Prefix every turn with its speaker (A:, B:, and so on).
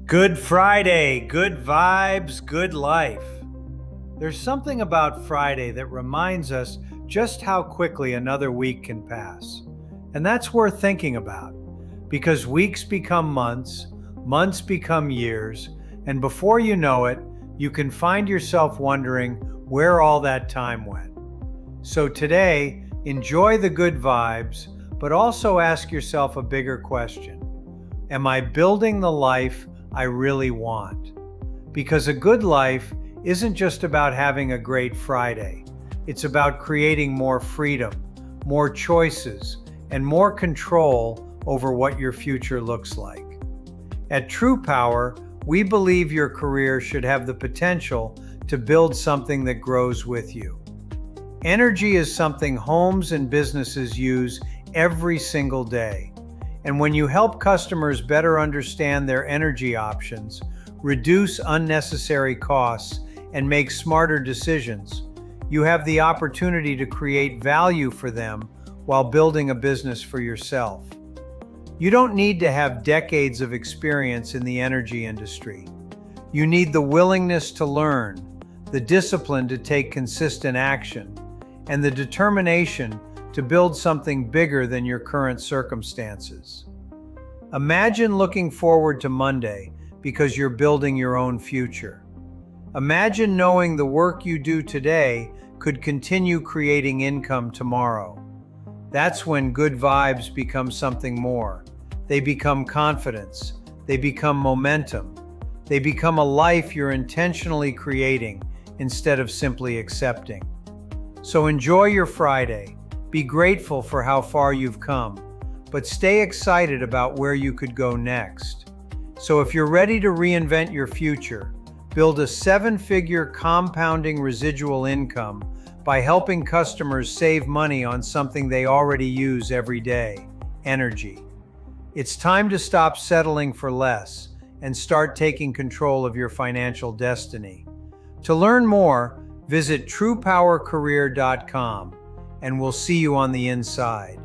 A: Good Friday, good vibes, good life. There's something about Friday that reminds us just how quickly another week can pass. And that's worth thinking about because weeks become months, months become years, and before you know it, you can find yourself wondering where all that time went. So today, enjoy the good vibes, but also ask yourself a bigger question. Am I building the life I really want? Because a good life isn't just about having a great Friday. It's about creating more freedom, more choices, and more control over what your future looks like. At TruPowur, we believe your career should have the potential to build something that grows with you. Energy is something homes and businesses use every single day. And when you help customers better understand their energy options, reduce unnecessary costs, and make smarter decisions, you have the opportunity to create value for them while building a business for yourself. You don't need to have decades of experience in the energy industry. You need the willingness to learn, the discipline to take consistent action, and the determination to build something bigger than your current circumstances. Imagine looking forward to Monday because you're building your own future. Imagine knowing the work you do today could continue creating income tomorrow. That's when good vibes become something more. They become confidence. They become momentum. They become a life you're intentionally creating instead of simply accepting. So enjoy your Friday. Be grateful for how far you've come, but stay excited about where you could go next. So if you're ready to reinvent your future, build a 7-figure compounding residual income by helping customers save money on something they already use every day, energy. It's time to stop settling for less and start taking control of your financial destiny. To learn more, visit TruPowerCareer.com, and we'll see you on the inside.